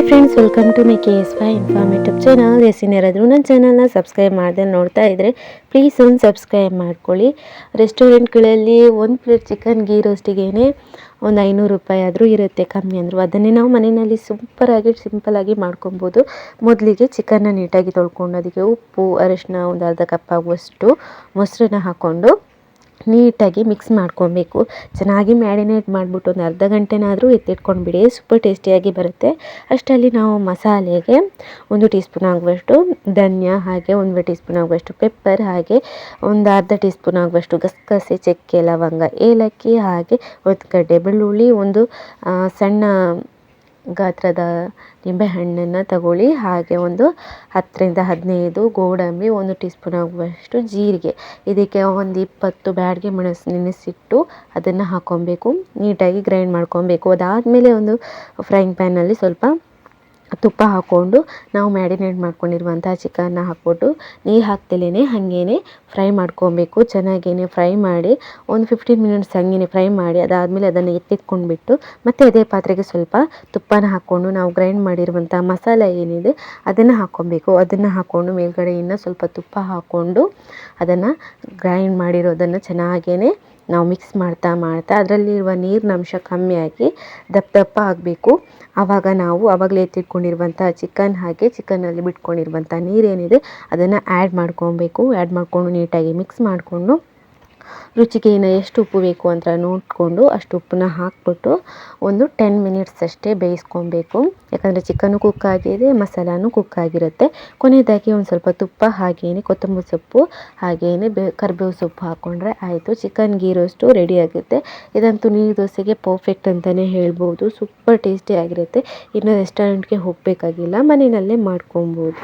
Hi friends, welcome to my KS5 informative channel. ಯಾರಾದರೂ ನನ್ನ ಚಾನಲ್ನ ಸಬ್ಸ್ಕ್ರೈಬ್ ಮಾಡದೆ ನೋಡ್ತಾ ಇದ್ದರೆ ಪ್ಲೀಸ್ ಒಂದು ಸಬ್ಸ್ಕ್ರೈಬ್ ಮಾಡ್ಕೊಳ್ಳಿ. ರೆಸ್ಟೋರೆಂಟ್ಗಳಲ್ಲಿ ಒಂದು ಪ್ಲೇಟ್ ಚಿಕನ್ ಗೀ ರೋಸ್ಟಿಗೆ ಒಂದು 500 ರೂಪಾಯಿ ಆದರೂ ಇರುತ್ತೆ, ಕಮ್ಮಿ ಅಂದರು. ಅದನ್ನೇ ನಾವು ಮನೆಯಲ್ಲಿ ಸೂಪರಾಗಿ ಸಿಂಪಲಾಗಿ ಮಾಡ್ಕೊಬೋದು. ಮೊದಲಿಗೆ ಚಿಕನ್ನ ನೀಟಾಗಿ ತೊಳ್ಕೊಂಡು ಅದಕ್ಕೆ ಉಪ್ಪು, ಅರಿಶಿನ, ಒಂದು ಅರ್ಧ ಕಪ್ ಆಗುವಷ್ಟು ಮೊಸರನ್ನ ಹಾಕ್ಕೊಂಡು ನೀಟಾಗಿ ಮಿಕ್ಸ್ ಮಾಡ್ಕೊಬೇಕು. ಚೆನ್ನಾಗಿ ಮ್ಯಾರಿನೇಟ್ ಮಾಡಿಬಿಟ್ಟು ಒಂದು ಅರ್ಧ ಗಂಟೆನಾದರೂ ಎತ್ತಿಟ್ಕೊಂಡ್ಬಿಡಿ, ಸೂಪರ್ ಟೇಸ್ಟಿಯಾಗಿ ಬರುತ್ತೆ. ಅಷ್ಟರಲ್ಲಿ ನಾವು ಮಸಾಲೆಗೆ 1 ಟೀ ಸ್ಪೂನ್ ಆಗುವಷ್ಟು ಧನಿಯಾ, ಹಾಗೆ 1 ಟೀ ಸ್ಪೂನ್ ಆಗುವಷ್ಟು ಪೆಪ್ಪರ್, ಹಾಗೆ ಒಂದು ಅರ್ಧ ಟೀ ಸ್ಪೂನ್ ಆಗುವಷ್ಟು ಗಸಗಸೆ, ಚಕ್ಕೆ, ಲವಂಗ, ಏಲಕ್ಕಿ, ಹಾಗೆ 1 ಗಡ್ಡೆ ಬೆಳ್ಳುಳ್ಳಿ, ಒಂದು ಸಣ್ಣ ಗಾತ್ರದ ನಿಂಬೆಹಣ್ಣನ್ನು ತಗೊಳ್ಳಿ, ಹಾಗೆ ಒಂದು 10 ರಿಂದ 15 ಗೋಡಂಬಿ, 1 ಟೀ ಸ್ಪೂನ್ ಆಗುವಷ್ಟು ಜೀರಿಗೆ. ಇದಕ್ಕೆ ಒಂದು 20 ಬ್ಯಾಡಗಿ ಮೆಣಸು ನೆನೆಸಿಟ್ಟು ಅದನ್ನು ಹಾಕ್ಕೊಬೇಕು, ನೀಟಾಗಿ ಗ್ರೈಂಡ್ ಮಾಡ್ಕೊಬೇಕು. ಅದಾದಮೇಲೆ ಒಂದು ಫ್ರೈಯಿಂಗ್ ಪ್ಯಾನಲ್ಲಿ ಸ್ವಲ್ಪ ತುಪ್ಪ ಹಾಕ್ಕೊಂಡು ನಾವು ಮ್ಯಾರಿನೇಟ್ ಮಾಡ್ಕೊಂಡಿರುವಂಥ ಚಿಕನ್ನ ಹಾಕ್ಬಿಟ್ಟು ನೀರು ಹಾಕ್ದಲೇ ಹಾಗೇ ಫ್ರೈ ಮಾಡ್ಕೊಬೇಕು. ಚೆನ್ನಾಗೇ ಫ್ರೈ ಮಾಡಿ ಒಂದು 15 ಮಿನಿಟ್ಸ್ ಹಾಗೇ ಫ್ರೈ ಮಾಡಿ ಅದಾದಮೇಲೆ ಅದನ್ನು ಎತ್ತಿಟ್ಕೊಂಡ್ಬಿಟ್ಟು ಮತ್ತೆ ಅದೇ ಪಾತ್ರೆಗೆ ಸ್ವಲ್ಪ ತುಪ್ಪನ ಹಾಕ್ಕೊಂಡು ನಾವು ಗ್ರೈಂಡ್ ಮಾಡಿರುವಂಥ ಮಸಾಲೆ ಏನಿದೆ ಅದನ್ನು ಹಾಕ್ಕೊಬೇಕು. ಅದನ್ನು ಹಾಕ್ಕೊಂಡು ಮೇಲ್ಗಡೆ ಇನ್ನೂ ಸ್ವಲ್ಪ ತುಪ್ಪ ಹಾಕ್ಕೊಂಡು ಅದನ್ನು ಗ್ರೈಂಡ್ ಮಾಡಿರೋದನ್ನು ಚೆನ್ನಾಗೇ ನಾವು ಮಿಕ್ಸ್ ಮಾಡ್ತಾ ಅದರಲ್ಲಿರುವ ನೀರಿನ ಅಂಶ ಕಮ್ಮಿಯಾಗಿ ದಪ್ಪ ಆಗಬೇಕು. ಆವಾಗ ನಾವು ಆವಾಗಲೇ ಎತ್ತಿಟ್ಕೊಂಡಿರುವಂಥ ಚಿಕನ್, ಹಾಗೆ ಚಿಕನ್ನಲ್ಲಿ ಬಿಟ್ಕೊಂಡಿರುವಂಥ ನೀರೇನಿದೆ ಅದನ್ನು ಆ್ಯಡ್ ಮಾಡ್ಕೊಬೇಕು. ಆ್ಯಡ್ ಮಾಡಿಕೊಂಡು ನೀಟಾಗಿ ಮಿಕ್ಸ್ ಮಾಡಿಕೊಂಡು ರುಚಿಗೆ ಇನ್ನು ಎಷ್ಟು ಉಪ್ಪು ಬೇಕು ಅಂತ ನೋಡಿಕೊಂಡು ಅಷ್ಟು ಉಪ್ಪನ್ನ ಹಾಕ್ಬಿಟ್ಟು ಒಂದು 10 ಮಿನಿಟ್ಸ್ ಅಷ್ಟೇ ಬೇಯಿಸ್ಕೊಬೇಕು. ಯಾಕಂದರೆ ಚಿಕನ್ನು ಕುಕ್ ಆಗಿದೆ, ಮಸಾಲಾನು ಕುಕ್ ಆಗಿರುತ್ತೆ. ಕೊನೆಯದಾಗಿ ಒಂದು ಸ್ವಲ್ಪ ತುಪ್ಪ, ಹಾಗೇನೆ ಕೊತ್ತಂಬರಿ ಸೊಪ್ಪು, ಹಾಗೇನೆ ಕರಿಬೇವು ಸೊಪ್ಪು ಹಾಕ್ಕೊಂಡ್ರೆ ಆಯಿತು, ಚಿಕನ್ ಗೀ ರೋಸ್ಟು ರೆಡಿ ಆಗುತ್ತೆ. ಇದಂತೂ ನೀರು ದೋಸೆಗೆ ಪರ್ಫೆಕ್ಟ್ ಅಂತಲೇ ಹೇಳ್ಬೋದು. ಸೂಪರ್ ಟೇಸ್ಟಿ ಆಗಿರುತ್ತೆ. ಇನ್ನು ರೆಸ್ಟೋರೆಂಟ್ಗೆ ಹೋಗಬೇಕಾಗಿಲ್ಲ, ಮನೆಯಲ್ಲೇ ಮಾಡ್ಕೊಬೋದು.